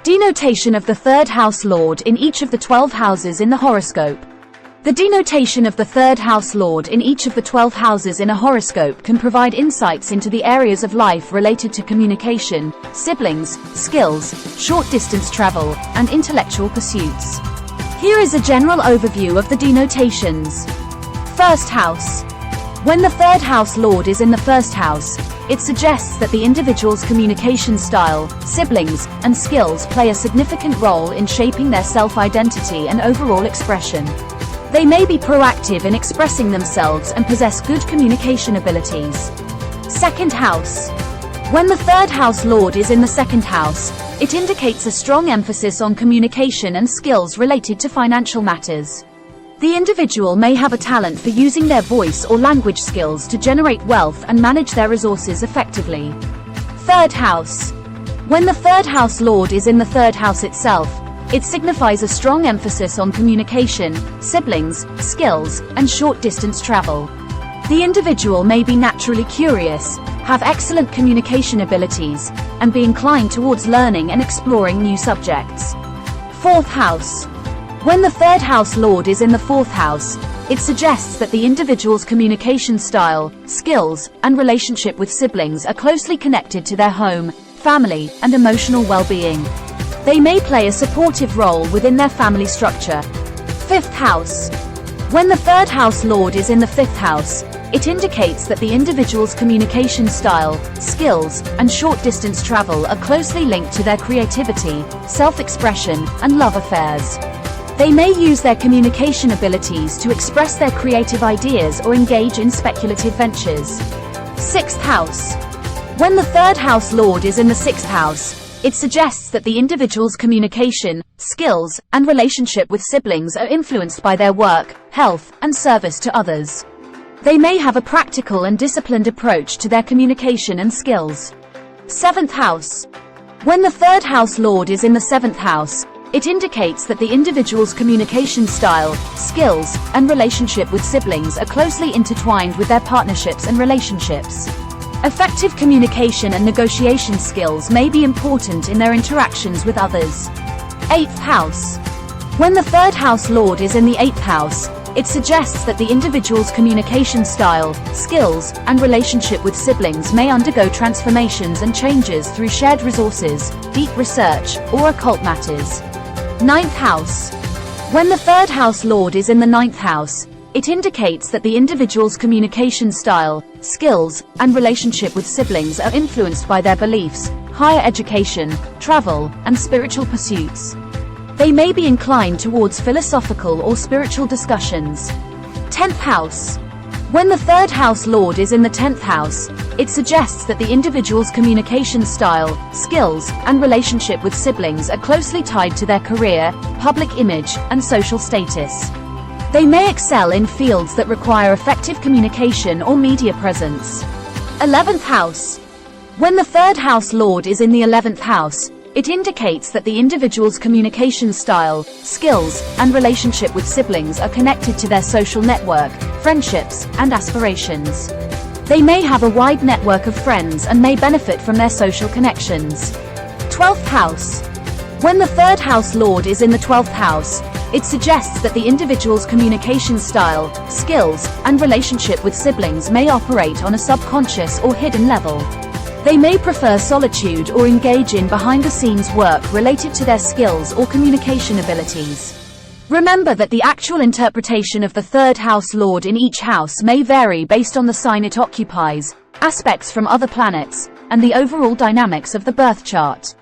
Denotation of the third house lord in each of the 12 houses in the horoscope. The denotation of the third house lord in each of the 12 houses in a horoscope can provide insights into the areas of life related to communication, siblings, skills, short-distance travel, and intellectual pursuits. Here is a general overview of the denotations. First house. When the third house lord is in the first house, it suggests that the individual's communication style, siblings, and skills play a significant role in shaping their self-identity and overall expression. They may be proactive in expressing themselves and possess good communication abilities. Second house. When the third house lord is in the second house, it indicates a strong emphasis on communication and skills related to financial matters. The individual may have a talent for using their voice or language skills to generate wealth and manage their resources effectively. Third house. When the third house lord is in the third house itself, it signifies a strong emphasis on communication, siblings, skills, and short-distance travel. The individual may be naturally curious, have excellent communication abilities, and be inclined towards learning and exploring new subjects. Fourth house. When the third house lord is in the fourth house, it suggests that the individual's communication style, skills, and relationship with siblings are closely connected to their home, family, and emotional well-being. They may play a supportive role within their family structure. Fifth house. When the third house lord is in the fifth house, it indicates that the individual's communication style, skills, and short-distance travel are closely linked to their creativity, self-expression, and love affairs. They may use their communication abilities to express their creative ideas or engage in speculative ventures. Sixth house. When the third house lord is in the sixth house, it suggests that the individual's communication, skills, and relationship with siblings are influenced by their work, health, and service to others. They may have a practical and disciplined approach to their communication and skills. Seventh house. When the third house lord is in the seventh house, it indicates that the individual's communication style, skills, and relationship with siblings are closely intertwined with their partnerships and relationships. Effective communication and negotiation skills may be important in their interactions with others. Eighth house. When the third house lord is in the eighth house, it suggests that the individual's communication style, skills, and relationship with siblings may undergo transformations and changes through shared resources, deep research, or occult matters. Ninth house. When the third house lord is in the ninth house, it indicates that the individual's communication style, skills, and relationship with siblings are influenced by their beliefs, higher education, travel, and spiritual pursuits. They may be inclined towards philosophical or spiritual discussions. 10th house. When the third house lord is in the 10th house, it suggests that the individual's communication style, skills, and relationship with siblings are closely tied to their career, public image, and social status. They may excel in fields that require effective communication or media presence. 11th house. When the third house lord is in the 11th house, it indicates that the individual's communication style, skills, and relationship with siblings are connected to their social network, friendships, and aspirations. They may have a wide network of friends and may benefit from their social connections. 12th house. When the third house lord is in the 12th house, it suggests that the individual's communication style, skills, and relationship with siblings may operate on a subconscious or hidden level. They may prefer solitude or engage in behind-the-scenes work related to their skills or communication abilities. Remember that the actual interpretation of the third house lord in each house may vary based on the sign it occupies, aspects from other planets, and the overall dynamics of the birth chart.